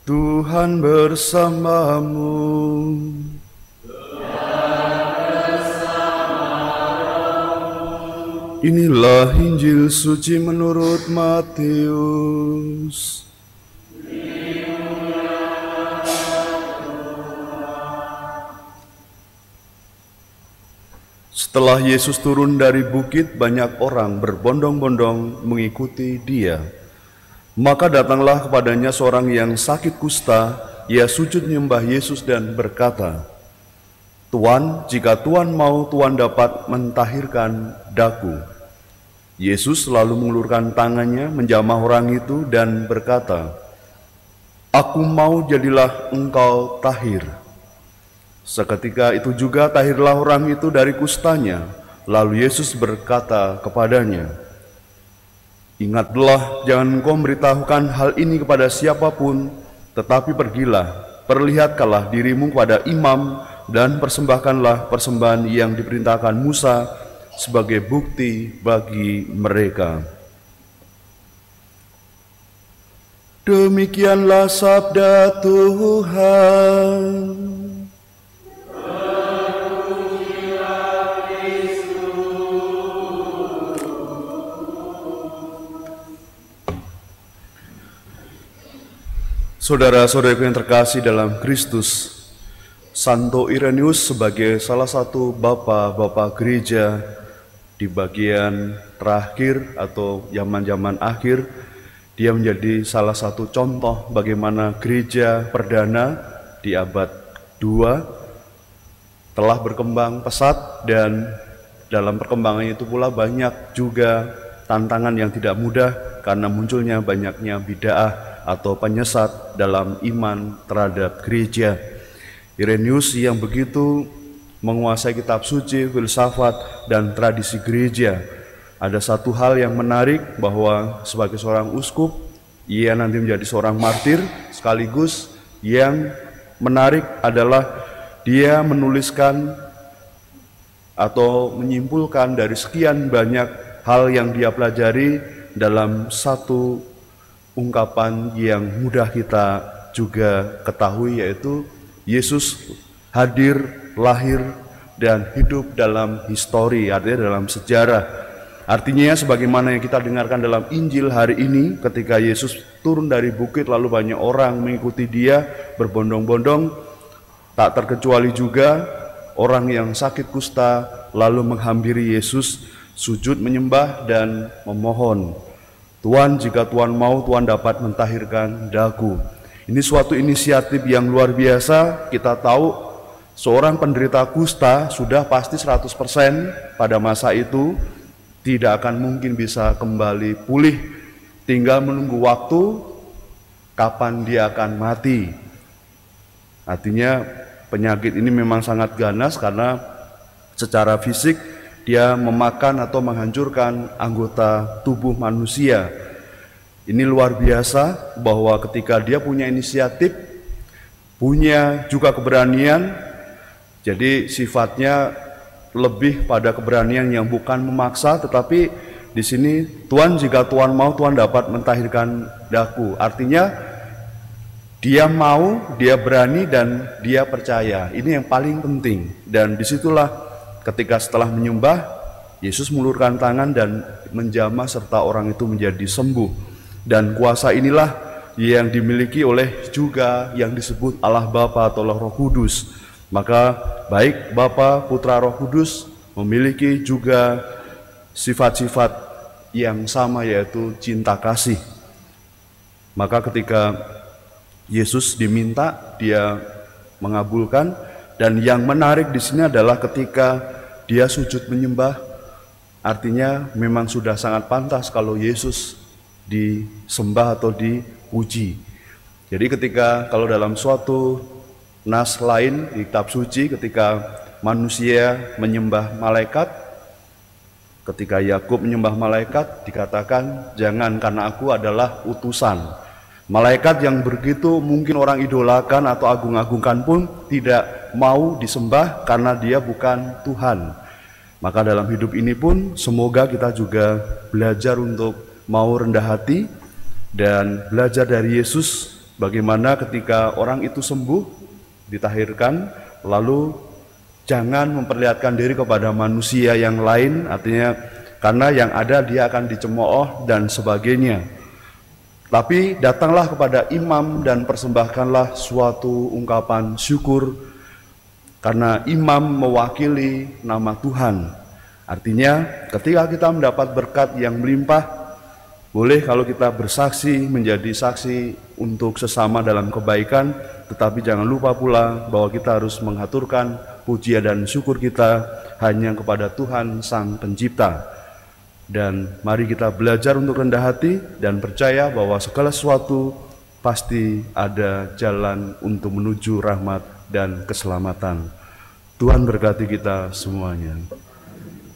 Tuhan bersamamu. Inilah Injil suci menurut Matius. Setelah Yesus turun dari bukit, banyak orang berbondong-bondong mengikuti Dia. Maka datanglah kepadanya seorang yang sakit kusta. Ia sujud menyembah Yesus dan berkata, "Tuan, jika Tuan mau, Tuan dapat mentahirkan daku." Yesus lalu mengulurkan tangannya menjamah orang itu dan berkata, "Aku mau, jadilah engkau tahir." Seketika itu juga tahirlah orang itu dari kustanya. Lalu Yesus berkata kepadanya, "Ingatlah, jangan engkau memberitahukan hal ini kepada siapapun, tetapi pergilah, perlihatkanlah dirimu kepada imam, dan persembahkanlah persembahan yang diperintahkan Musa sebagai bukti bagi mereka." Demikianlah sabda Tuhan. Saudara-saudaraku yang terkasih dalam Kristus, Santo Irenaeus sebagai salah satu bapak-bapak gereja di bagian terakhir atau zaman-zaman akhir, dia menjadi salah satu contoh bagaimana gereja perdana di abad 2 telah berkembang pesat, dan dalam perkembangannya itu pula banyak juga tantangan yang tidak mudah karena munculnya banyaknya bid'ah atau penyesat dalam iman terhadap gereja. Irenaeus yang begitu menguasai kitab suci, filsafat, dan tradisi gereja. Ada satu hal yang menarik, bahwa sebagai seorang uskup, ia nanti menjadi seorang martir. Sekaligus yang menarik adalah dia menuliskan atau menyimpulkan dari sekian banyak hal yang dia pelajari dalam satu ungkapan yang mudah kita juga ketahui, yaitu Yesus hadir, lahir, dan hidup dalam histori, artinya dalam sejarah. Artinya sebagaimana yang kita dengarkan dalam Injil hari ini, ketika Yesus turun dari bukit lalu banyak orang mengikuti Dia berbondong-bondong, tak terkecuali juga orang yang sakit kusta lalu menghampiri Yesus, sujud menyembah dan memohon, "Tuan, jika Tuan mau, Tuan dapat mentahirkan daku." Ini suatu inisiatif yang luar biasa. Kita tahu seorang penderita kusta sudah pasti 100% pada masa itu tidak akan mungkin bisa kembali pulih. Tinggal menunggu waktu kapan dia akan mati. Artinya penyakit ini memang sangat ganas karena secara fisik dia memakan atau menghancurkan anggota tubuh manusia. Ini luar biasa bahwa ketika dia punya inisiatif, punya juga keberanian, jadi sifatnya lebih pada keberanian yang bukan memaksa, tetapi di sini, "Tuan, jika Tuan mau, Tuan dapat mentahirkan daku." Artinya dia mau, dia berani, dan dia percaya. Ini yang paling penting. Dan disitulah ketika setelah menyembah, Yesus mengulurkan tangan dan menjamah serta orang itu menjadi sembuh. Dan kuasa inilah yang dimiliki oleh juga yang disebut Allah Bapa atau Roh Kudus. Maka baik Bapa, Putra, Roh Kudus memiliki juga sifat-sifat yang sama, yaitu cinta kasih. Maka ketika Yesus diminta, dia mengabulkan. Dan yang menarik di sini adalah ketika dia sujud menyembah, artinya memang sudah sangat pantas kalau Yesus disembah atau dipuji. Jadi ketika kalau dalam suatu nas lain di kitab suci, ketika manusia menyembah malaikat, ketika Yakub menyembah malaikat, dikatakan, "Jangan, karena aku adalah utusan." Malaikat yang begitu mungkin orang idolakan atau agung-agungkan pun tidak mau disembah karena dia bukan Tuhan. Maka dalam hidup ini pun semoga kita juga belajar untuk mau rendah hati dan belajar dari Yesus Bagaimana ketika orang itu sembuh, ditahirkan, lalu jangan memperlihatkan diri kepada manusia yang lain, artinya karena yang ada dia akan dicemooh dan sebagainya. Tapi datanglah kepada imam dan persembahkanlah suatu ungkapan syukur, karena imam mewakili nama Tuhan. Artinya ketika kita mendapat berkat yang melimpah, boleh kalau kita bersaksi, menjadi saksi untuk sesama dalam kebaikan, tetapi jangan lupa pula bahwa kita harus mengaturkan pujian dan syukur kita hanya kepada Tuhan Sang Pencipta. Dan mari kita belajar untuk rendah hati dan percaya bahwa segala sesuatu pasti ada jalan untuk menuju rahmat dan keselamatan. Tuhan berkati kita semuanya.